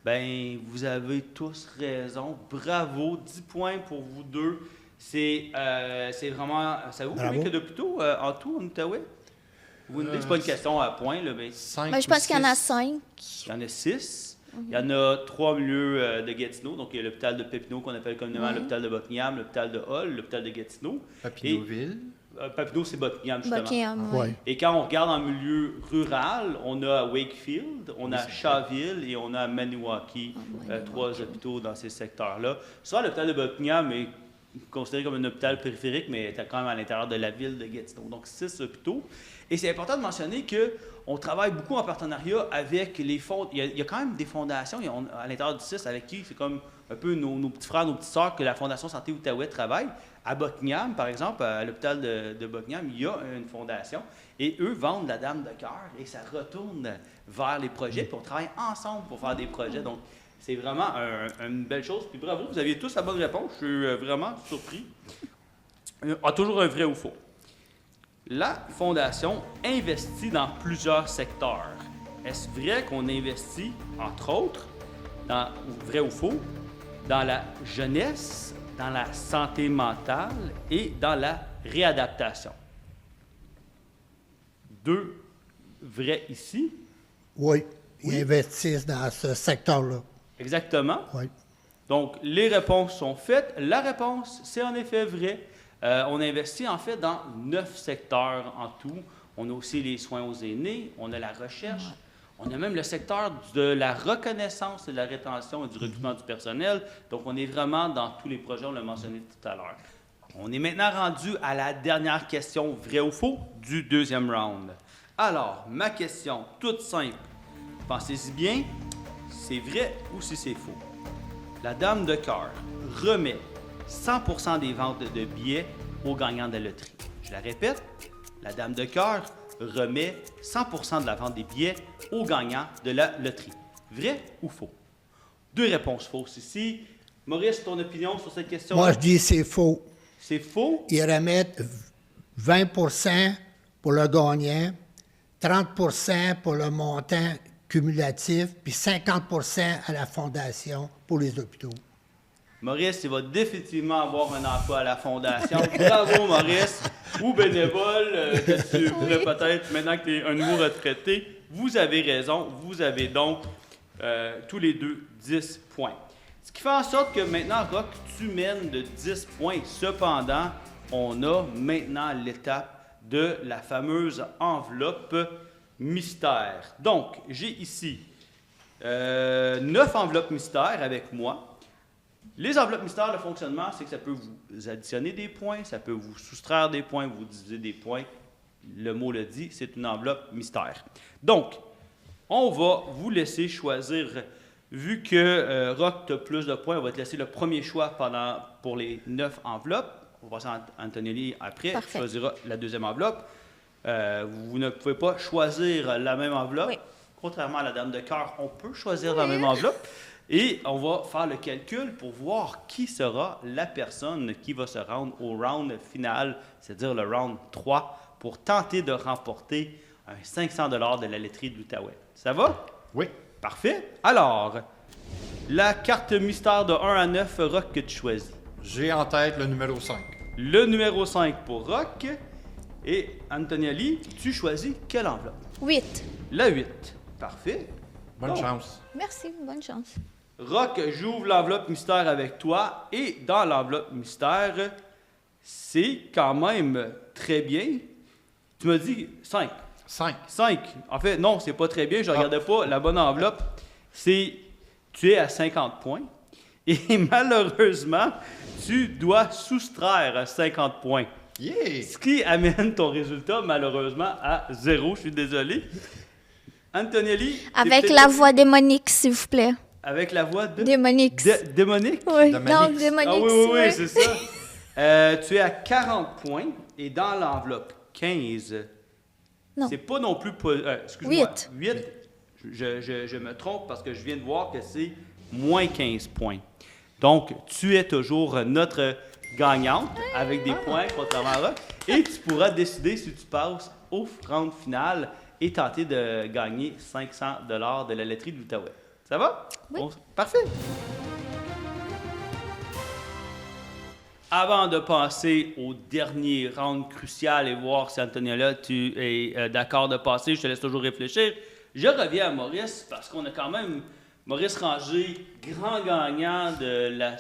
Speaker 1: Ben, vous avez tous raison. Bravo. 10 points pour vous deux. C'est vraiment... Savez-vous
Speaker 3: Bravo.
Speaker 1: combien il y a d'hôpitaux en tout en Outaouais? Vous me dites, c'est pas une question à points, là, mais
Speaker 2: 5
Speaker 4: Ben, je pense qu'il y en a
Speaker 2: six.
Speaker 4: 5.
Speaker 1: il y en a 6. Il y en a 3 au milieu de Gatineau. Donc, il y a l'hôpital de Papineau, qu'on appelle communément l'hôpital de Buckingham, l'hôpital de Hull, l'hôpital de Gatineau.
Speaker 2: Papineauville.
Speaker 1: Papineau, c'est Buckingham, justement.
Speaker 4: Buckingham, oui.
Speaker 3: Ouais.
Speaker 1: Et quand on regarde en milieu rural, on a à Wakefield, on a à Shawville et on a à Maniwaki, 3 hôpitaux dans ces secteurs-là. Soit l'hôpital de Buckingham est considéré comme un hôpital périphérique, mais est quand même à l'intérieur de la ville de Gatineau. Donc 6 hôpitaux. Et c'est important de mentionner qu'on travaille beaucoup en partenariat avec les fonds. Il y a quand même des fondations à l'intérieur du 6 avec qui c'est comme un peu nos petits frères, nos petites sœurs que la Fondation Santé Outaouais travaille. À Buckingham, par exemple, à l'hôpital de Buckingham, il y a une fondation et eux vendent la Dame de cœur et ça retourne vers les projets. Puis on travaille ensemble pour faire des projets. Donc, c'est vraiment une belle chose. Puis bravo, vous aviez tous la bonne réponse. Je suis vraiment surpris. Toujours un vrai ou faux. La Fondation investit dans plusieurs secteurs. Est-ce vrai qu'on investit, entre autres, vrai ou faux, dans la jeunesse, dans la santé mentale et dans la réadaptation? 2 vrais ici.
Speaker 3: Oui, ils
Speaker 1: Oui.
Speaker 3: investissent dans ce secteur-là.
Speaker 1: Exactement.
Speaker 3: Oui.
Speaker 1: Donc, les réponses sont faites. La réponse, c'est en effet vrai. On investit en fait dans 9 secteurs en tout. On a aussi les soins aux aînés, on a la recherche, on a même le secteur de la reconnaissance et de la rétention et du recrutement du personnel. Donc, on est vraiment dans tous les projets, on l'a mentionné tout à l'heure. On est maintenant rendu à la dernière question, vrai ou faux, du deuxième round. Alors, ma question, toute simple. Pensez-y bien, c'est vrai ou si c'est faux. La Dame de cœur remet 100% des ventes de billets aux gagnants de la loterie. Je la répète, la Dame de cœur remet 100% de la vente des billets aux gagnants de la loterie. Vrai ou faux? 2 réponses fausses ici. Maurice, ton opinion sur cette question?
Speaker 3: Moi, je dis c'est faux.
Speaker 1: C'est faux?
Speaker 3: Ils remettent 20 pour le gagnant, 30 pour le montant cumulatif, puis 50 à la fondation pour les hôpitaux.
Speaker 1: Maurice, il va définitivement avoir un emploi à la Fondation. Bravo, Maurice. Ou bénévole, que tu pourrais peut-être, maintenant que tu es un nouveau retraité. Vous avez raison. Vous avez donc tous les deux 10 points. Ce qui fait en sorte que maintenant, Roch, tu mènes de 10 points. Cependant, on a maintenant l'étape de la fameuse enveloppe mystère. Donc, j'ai ici 9 enveloppes mystères avec moi. Les enveloppes mystères, le fonctionnement, c'est que ça peut vous additionner des points, ça peut vous soustraire des points, vous diviser des points. Le mot le dit, c'est une enveloppe mystère. Donc, on va vous laisser choisir. Vu que Roch a plus de points, on va te laisser le premier choix pour les 9 enveloppes. On va passer à Antonelli après.
Speaker 4: Parfait.
Speaker 1: Choisira la deuxième enveloppe. Vous ne pouvez pas choisir la même enveloppe.
Speaker 4: Oui.
Speaker 1: Contrairement à la dame de cœur, on peut choisir la même enveloppe. Et on va faire le calcul pour voir qui sera la personne qui va se rendre au round final, c'est-à-dire le round 3, pour tenter de remporter un 500 $ de la laiterie de l'Outaouais. Ça va?
Speaker 2: Oui.
Speaker 1: Parfait. Alors, la carte mystère de 1 à 9, Roch, que tu choisis.
Speaker 2: J'ai en tête le numéro 5.
Speaker 1: Le numéro 5 pour Roch. Et Antonelli, tu choisis quelle enveloppe?
Speaker 4: 8.
Speaker 1: La 8. Parfait.
Speaker 2: Bonne
Speaker 1: Bon.
Speaker 2: chance.
Speaker 4: Merci, bonne chance.
Speaker 1: Roch, j'ouvre l'enveloppe mystère avec toi. Et dans l'enveloppe mystère, c'est quand même très bien. Tu m'as dit 5.
Speaker 2: 5.
Speaker 1: 5. En fait, non, c'est pas très bien. Je ne regardais pas la bonne enveloppe. Tu es à 50 points. Et malheureusement, tu dois soustraire 50 points.
Speaker 2: Yeah!
Speaker 1: Ce qui amène ton résultat, malheureusement, à 0. Je suis désolé. Antonelli.
Speaker 4: Avec la voix démonique, s'il vous plaît.
Speaker 1: Avec la voix de.
Speaker 4: Démonique.
Speaker 1: Démonique?
Speaker 4: Oui,
Speaker 2: Démonique.
Speaker 4: donc démonique.
Speaker 1: Ah oui,
Speaker 4: ouais.
Speaker 1: c'est ça. Tu es à 40 points et dans l'enveloppe 15,
Speaker 4: Non.
Speaker 1: c'est pas non plus... excuse-moi.
Speaker 4: 8.
Speaker 1: 8. Je me trompe parce que je viens de voir que c'est moins 15 points. Donc, tu es toujours notre gagnante avec des points contrairement à Roch. Et tu pourras décider si tu passes au round final et tenter de gagner 500 $ de la laiterie de l'Outaouais. Ça va?
Speaker 4: Oui.
Speaker 1: Parfait. Avant de passer au dernier round crucial et voir si Antonella, tu es d'accord de passer, je te laisse toujours réfléchir. Je reviens à Maurice parce qu'on a quand même Maurice Ranger, grand gagnant de la...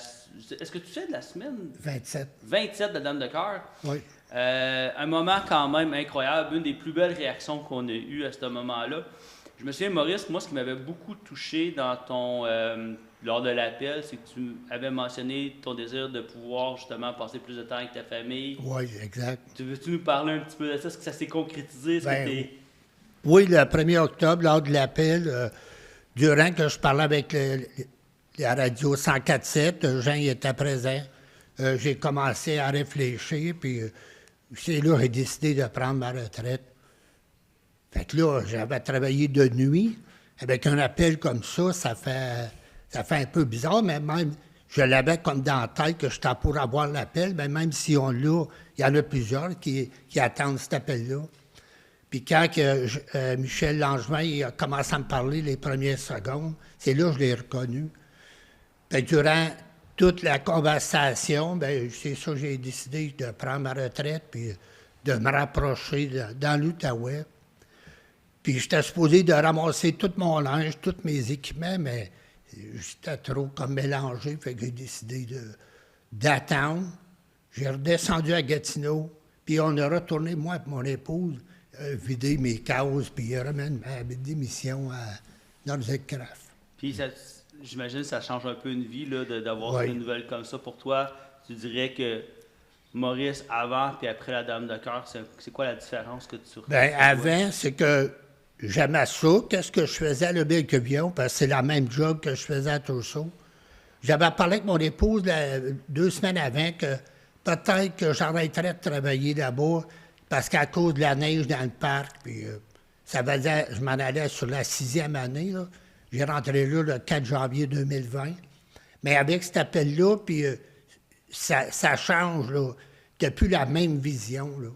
Speaker 1: Est-ce que tu sais de la semaine?
Speaker 3: 27.
Speaker 1: 27 de Dame de cœur.
Speaker 3: Oui.
Speaker 1: Un moment quand même incroyable, une des plus belles réactions qu'on a eues à ce moment-là. Je me souviens, Maurice, moi, ce qui m'avait beaucoup touché dans ton... lors de l'appel, c'est que tu avais mentionné ton désir de pouvoir justement passer plus de temps avec ta famille.
Speaker 3: Oui, exact.
Speaker 1: Tu veux-tu nous parler un petit peu de ça? Est-ce que ça s'est concrétisé? Est-ce que t'es-
Speaker 3: Oui, le 1er octobre, lors de l'appel, durant que je parlais avec la radio 104.7, Jean y était présent, j'ai commencé à réfléchir, puis c'est là que j'ai décidé de prendre ma retraite. Fait que là, j'avais travaillé de nuit. Avec un appel comme ça fait un peu bizarre, mais même, je l'avais comme dans la tête que j'étais pour avoir l'appel, mais même si on l'a, il y en a plusieurs qui attendent cet appel-là. Puis quand Michel Langevin il a commencé à me parler les premières secondes, c'est là que je l'ai reconnu. Puis durant toute la conversation, bien, c'est ça que j'ai décidé de prendre ma retraite puis de me rapprocher dans l'Outaouais. Puis j'étais supposé de ramasser tout mon linge, tous mes équipements, mais j'étais trop comme mélangé, fait que j'ai décidé d'attendre. J'ai redescendu à Gatineau, puis on a retourné, moi et mon épouse, vider mes cases, puis remettre ma démission à Norzec-Craft.
Speaker 1: Puis j'imagine que ça change un peu une vie là, d'avoir
Speaker 3: Oui.
Speaker 1: une nouvelle comme ça pour toi. Tu dirais que Maurice, avant puis après la Dame de cœur, c'est quoi la différence que tu
Speaker 3: Bien,
Speaker 1: ressens?
Speaker 3: avant, c'est que j'aimais ça. Qu'est-ce que je faisais à Le Bec-Vion, parce que c'est la même job que je faisais à Trousseau. J'avais parlé avec mon épouse 2 semaines avant que peut-être que j'arrêterais de travailler là-bas parce qu'à cause de la neige dans le parc, puis ça veut dire je m'en allais sur la 6e année. Là. J'ai rentré là le 4 janvier 2020. Mais avec cet appel-là, puis ça change, là. Tu n'as plus la même vision, là.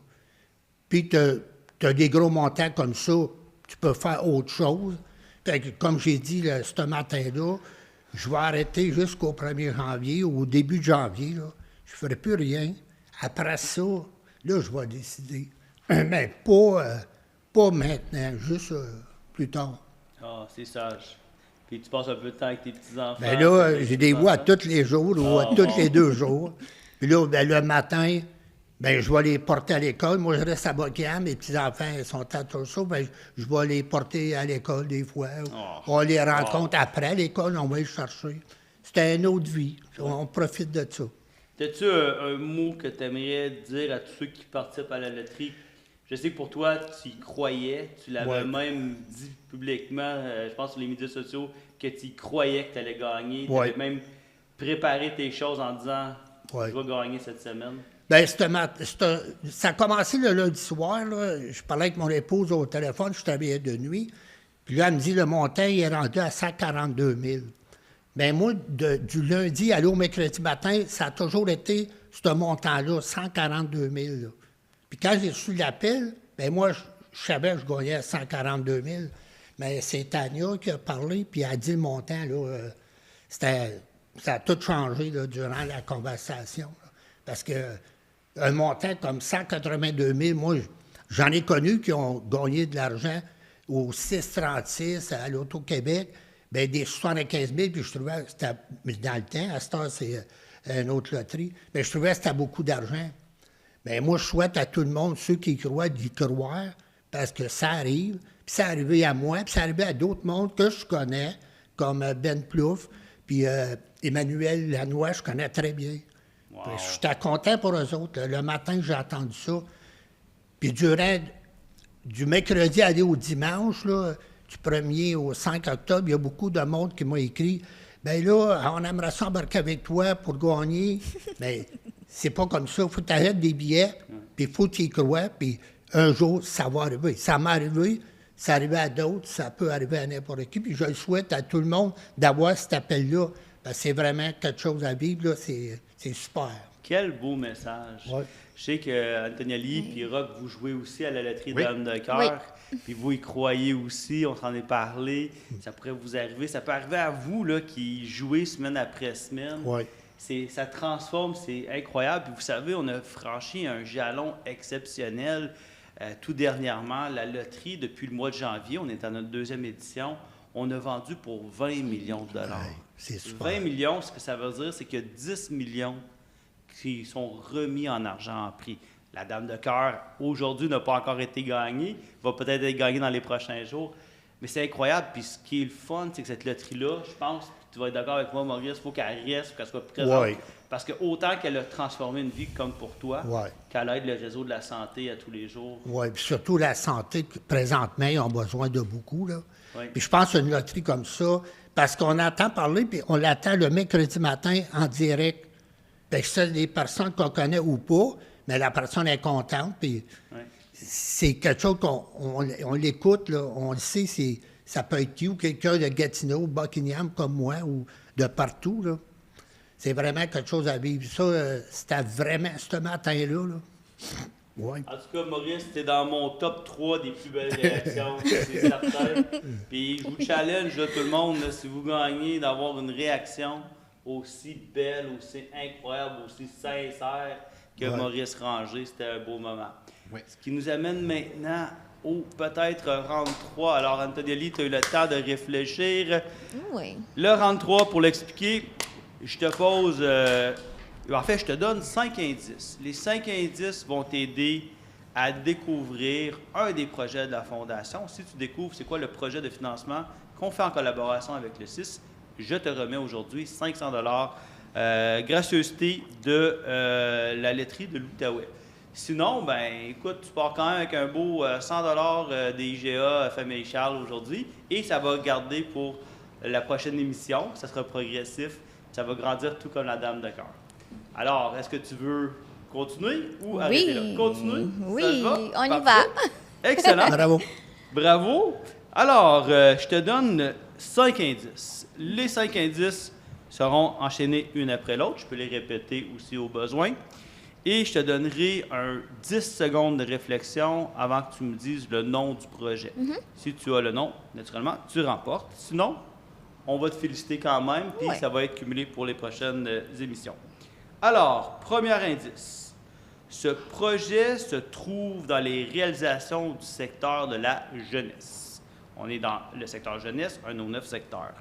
Speaker 3: Puis tu as des gros montants comme ça, tu peux faire autre chose. Fait que, comme j'ai dit là, ce matin-là, je vais arrêter jusqu'au 1er janvier, au début de janvier, là. Je ne ferai plus rien. Après ça, là, je vais décider. Mais pas maintenant, juste plus tard.
Speaker 1: Ah, c'est sage. Puis tu passes un peu de temps avec tes petits-enfants.
Speaker 3: Bien là, j'ai des voix tous les jours, ou tous les 2 jours. Puis là, ben, le matin, ben, je vais les porter à l'école. Moi, je reste à Buckingham. Mes petits-enfants ils sont à Torso. Ben, je vais les porter à l'école des fois. On les rencontre après l'école, on va les chercher. C'est une autre vie. On profite de ça.
Speaker 1: As-tu un mot que tu aimerais dire à tous ceux qui participent à la loterie? Je sais que pour toi, tu y croyais. Tu l'avais même dit publiquement, je pense sur les médias sociaux, que tu y croyais que tu allais gagner. Tu avais même préparé tes choses en disant « Je vais gagner cette semaine ».
Speaker 3: Bien, ça a commencé le lundi soir. Là. Je parlais avec mon épouse au téléphone, je travaillais de nuit. Puis là, elle me dit le montant il est rendu à 142 000. Bien, moi, du lundi à au mercredi matin, ça a toujours été ce montant-là, 142 000. Là. Puis quand j'ai reçu l'appel, bien moi, je savais que je gagnais 142 000. Mais c'est Tania qui a parlé, puis elle a dit le montant, là, ça a tout changé là, durant la conversation. Là. Parce qu'un montant comme 182 000, moi, j'en ai connu qui ont gagné de l'argent au 636 à l'Auto-Québec, bien des 75 000, puis je trouvais que c'était, dans le temps, à cette heure, c'est une autre loterie, mais je trouvais que c'était beaucoup d'argent. Bien, moi, je souhaite à tout le monde, ceux qui y croient, d'y croire, parce que ça arrive, puis ça arrivé à moi, puis ça arrivé à d'autres mondes que je connais, comme Ben Plouffe, puis Emmanuel Lanois, je connais très bien.
Speaker 1: Wow.
Speaker 3: J'étais content pour eux autres. Là. Le matin que j'ai entendu ça, puis durant du mercredi aller au dimanche, là, du 1er au 5 octobre, il y a beaucoup de monde qui m'a écrit « Bien là, on aimerait s'embarquer avec toi pour gagner. » Bien, c'est pas comme ça. Il faut t'arrêter des billets, puis il faut que tu y crois, puis un jour, ça va arriver. Ça m'est arrivé, ça arrive à d'autres, ça peut arriver à n'importe qui, puis je le souhaite à tout le monde d'avoir cet appel-là, parce que c'est vraiment quelque chose à vivre, là, c'est super.
Speaker 1: Quel beau message.
Speaker 3: Ouais.
Speaker 1: Je sais qu'Antoniali et Rock, vous jouez aussi à la loterie d'Homme de cœur. Puis vous y croyez aussi, on s'en est parlé. Ça pourrait vous arriver. Ça peut arriver à vous là, qui jouez semaine après semaine.
Speaker 3: Oui.
Speaker 1: Ça transforme, c'est incroyable. Puis vous savez, on a franchi un jalon exceptionnel tout dernièrement. La loterie, depuis le mois de janvier, on est à notre 2e édition, on a vendu pour 20 millions de dollars.
Speaker 3: Ouais, c'est super.
Speaker 1: 20 millions, ce que ça veut dire, c'est qu'il y a 10 millions qui sont remis en argent en prix. La Dame de cœur, aujourd'hui, n'a pas encore été gagnée, va peut-être être gagnée dans les prochains jours. Mais c'est incroyable. Puis ce qui est le fun, c'est que cette loterie-là, je pense, tu vas être d'accord avec moi, Maurice, il faut qu'elle reste, qu'elle soit présente.
Speaker 3: Ouais.
Speaker 1: Parce que autant qu'elle a transformé une vie comme pour toi,
Speaker 3: Ouais.
Speaker 1: qu'elle aide le réseau de la santé à tous les jours.
Speaker 3: Oui, puis surtout la santé, présentement, ils ont besoin de beaucoup, là.
Speaker 1: Oui.
Speaker 3: Puis je pense à une loterie comme ça, parce qu'on entend parler, puis on l'attend le mercredi matin en direct. Fait que c'est des personnes qu'on connaît ou pas, mais la personne est contente, puis c'est quelque chose qu'on l'écoute, là, on le sait, ça peut être qui, ou quelqu'un de Gatineau, Buckingham comme moi, ou de partout, là. C'est vraiment quelque chose à vivre. Ça, c'était vraiment ce matin-là, là. Ouais.
Speaker 1: En tout cas, Maurice, t'es dans mon top 3 des plus belles réactions, c'est certain. Puis je vous challenge, là, tout le monde, là, si vous gagnez, d'avoir une réaction aussi belle, aussi incroyable, aussi sincère que Maurice Ranger. C'était un beau moment.
Speaker 2: Oui.
Speaker 1: Ce qui nous amène maintenant au peut-être round 3. Alors, Antoniali, tu as eu le temps de réfléchir.
Speaker 4: Oui.
Speaker 1: Le round 3, pour l'expliquer, je te pose... en fait, je te donne 5 indices. Les 5 indices vont t'aider à découvrir un des projets de la Fondation. Si tu découvres c'est quoi le projet de financement qu'on fait en collaboration avec le CIS, je te remets aujourd'hui 500 $, gracieuseté de la laiterie de l'Outaouais. Sinon, ben écoute, tu pars quand même avec un beau 100 $ des IGA Famille Charles aujourd'hui et ça va garder pour la prochaine émission. Ça sera progressif. Ça va grandir tout comme la Dame de cœur. Alors, est-ce que tu veux continuer ou arrêter là? Continuer?
Speaker 4: Oui,
Speaker 1: Ça te va?
Speaker 4: on y va.
Speaker 1: Parfait. Excellent.
Speaker 3: Bravo.
Speaker 1: Bravo. Alors, je te donne 5 indices. Les 5 indices seront enchaînées une après l'autre. Je peux les répéter aussi au besoin. Et je te donnerai 10 secondes de réflexion avant que tu me dises le nom du projet. Si tu as le nom, naturellement, tu remportes. Sinon, on va te féliciter quand même, puis ça va être cumulé pour les prochaines émissions. Alors, premier indice. Ce projet se trouve dans les réalisations du secteur de la jeunesse. On est dans le secteur jeunesse, un de nos 9 secteurs.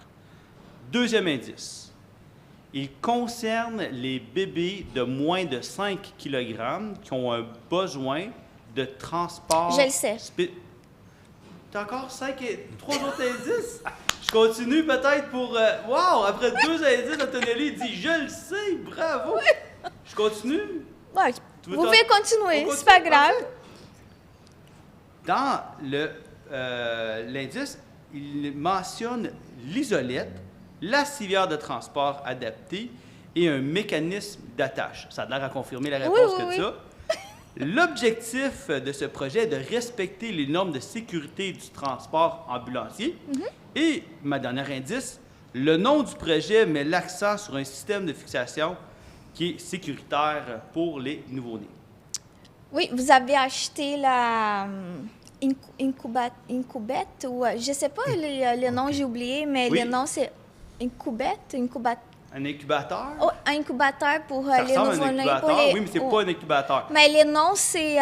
Speaker 1: Deuxième indice. Il concerne les bébés de moins de 5 kg qui ont un besoin de transport.
Speaker 4: Je le sais.
Speaker 1: T'as encore 3 autres indices? Je continue peut-être pour... Wow! Après 2 indices, Antonelli dit « Je le sais! Bravo! » Je continue?
Speaker 4: Ouais, vous pouvez continuer, c'est pas grave.
Speaker 1: Dans l'indice, il mentionne l'isolette, la civière de transport adaptée et un mécanisme d'attache. Ça a l'air à confirmer la réponse que tu as. L'objectif de ce projet est de respecter les normes de sécurité du transport ambulancier. Et, ma dernière indice, le nom du projet met l'accent sur un système de fixation qui est sécuritaire pour les nouveau-nés. Oui,
Speaker 4: vous avez acheté la incubette ou je ne sais pas le nom, j'ai oublié, mais le nom c'est
Speaker 1: un incubateur?
Speaker 4: Oh, un incubateur pour
Speaker 1: ça
Speaker 4: les nouveau-nés.
Speaker 1: Oui, mais c'est pas un incubateur.
Speaker 4: Mais le nom, c'est...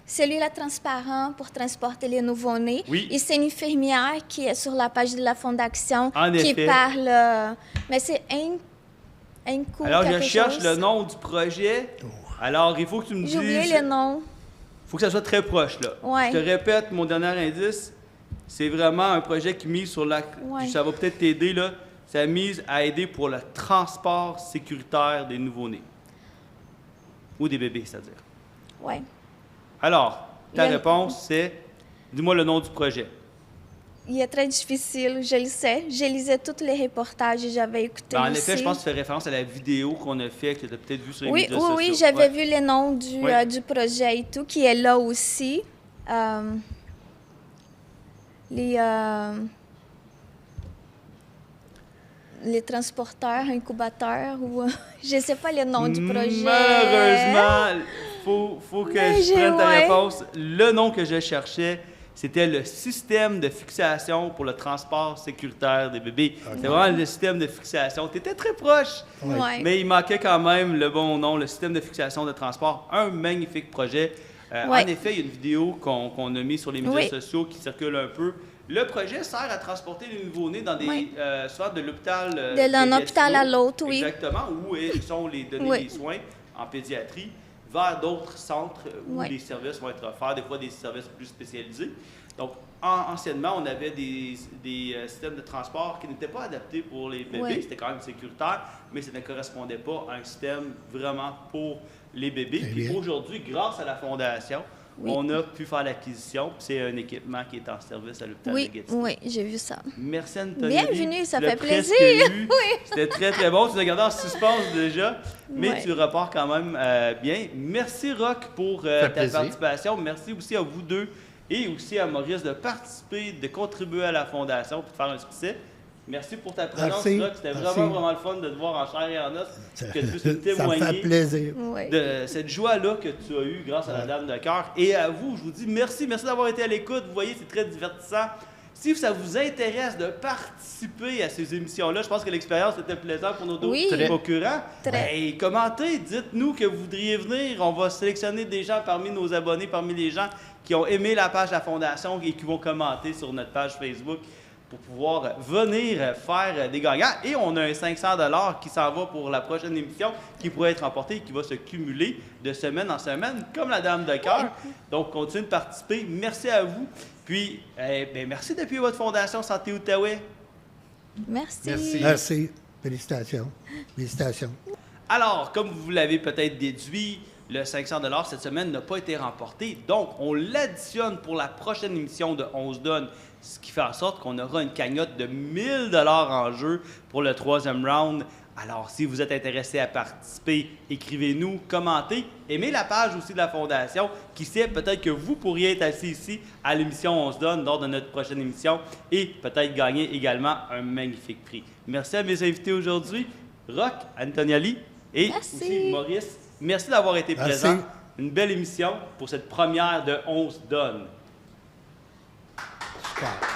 Speaker 4: celui-là transparent pour transporter les nouveau-nés.
Speaker 1: Oui.
Speaker 4: Et c'est une infirmière qui est sur la page de la Fondation qui
Speaker 1: effet.
Speaker 4: parle... mais c'est
Speaker 1: Alors, je cherche le nom du projet. Alors, il faut que tu me dises...
Speaker 4: J'ai oublié le nom.
Speaker 1: Il faut que ça soit très proche, là.
Speaker 4: Ouais.
Speaker 1: Je te répète, mon dernier indice, c'est vraiment un projet qui mise sur la... Ça va peut-être t'aider, là. Ça mise à aider pour le transport sécuritaire des nouveau-nés. Ou des bébés, c'est-à-dire.
Speaker 4: Oui.
Speaker 1: Alors, ta réponse, c'est... Dis-moi le nom du projet.
Speaker 4: Il est très difficile, je le sais. Je lisais tous les reportages et j'avais écouté
Speaker 1: En
Speaker 4: aussi.
Speaker 1: effet, je pense que tu fais référence à la vidéo qu'on a faite, que tu as peut-être vue sur les médias sociaux.
Speaker 4: Oui, j'avais vu le nom du projet et tout, qui est là aussi. Les transporteurs, incubateurs, ou je ne sais pas le nom du projet.
Speaker 1: Malheureusement, faut que je prenne ta réponse. Le nom que je cherchais, c'était le système de fixation pour le transport sécuritaire des bébés. C'est vraiment le système de fixation. Tu étais très proche, mais il manquait quand même le bon nom, le système de fixation de transport. Un magnifique projet. En effet, il y a une vidéo qu'on a mise sur les médias sociaux qui circule un peu. Le projet sert à transporter les nouveau-nés dans des, soit de l'hôpital
Speaker 4: d'un hôpital à l'autre,
Speaker 1: exactement, où sont les données des soins en pédiatrie, vers d'autres centres où les services vont être offerts, des fois des services plus spécialisés. Donc, anciennement, on avait des systèmes de transport qui n'étaient pas adaptés pour les bébés. C'était quand même sécuritaire, mais ça ne correspondait pas à un système vraiment pour les bébés. Puis aujourd'hui, grâce à la Fondation, on a pu faire l'acquisition. C'est un équipement qui est en service à l'hôpital de Gatineau.
Speaker 4: Oui, j'ai vu ça.
Speaker 1: Merci, Anthony.
Speaker 4: Bienvenue, ça fait plaisir.
Speaker 1: C'était très, très bon. Tu nous as gardé en suspense déjà, mais tu repars quand même bien. Merci, Roch, pour ta participation. Merci aussi à vous deux et aussi à Maurice de participer, de contribuer à la Fondation pour faire un succès. Merci pour ta présence, Roch. C'était vraiment le fun de te voir en chair et en os, que tu puisses nous témoigner
Speaker 3: ça me fait plaisir.
Speaker 1: De cette joie-là que tu as eue grâce à la Dame de Cœur. Et à vous, je vous dis merci d'avoir été à l'écoute. Vous voyez, c'est très divertissant. Si ça vous intéresse de participer à ces émissions-là, je pense que l'expérience était plaisante pour nos deux concurrents. Ben, commentez, dites-nous que vous voudriez venir. On va sélectionner des gens parmi nos abonnés, parmi les gens qui ont aimé la page de la Fondation et qui vont commenter sur notre page Facebook pour pouvoir venir faire des gagnants. Et on a un 500 $ qui s'en va pour la prochaine émission, qui pourrait être remporté et qui va se cumuler de semaine en semaine, comme la Dame de Cœur. Donc, continuez de participer. Merci à vous. Puis, merci depuis votre Fondation Santé Outaouais.
Speaker 4: Merci.
Speaker 3: Félicitations.
Speaker 1: Alors, comme vous l'avez peut-être déduit, le 500 $ cette semaine n'a pas été remporté. Donc, on l'additionne pour la prochaine émission de On se donne, ce qui fait en sorte qu'on aura une cagnotte de 1 000 $ en jeu pour le 3e round Alors, si vous êtes intéressé à participer, écrivez-nous, commentez, aimez la page aussi de la Fondation. Qui sait, peut-être que vous pourriez être assis ici à l'émission On se donne lors de notre prochaine émission et peut-être gagner également un magnifique prix. Merci à mes invités aujourd'hui, Roch, Antoniali et aussi Maurice. Merci d'avoir été présents. Une belle émission pour cette première de On se donne.
Speaker 3: Super.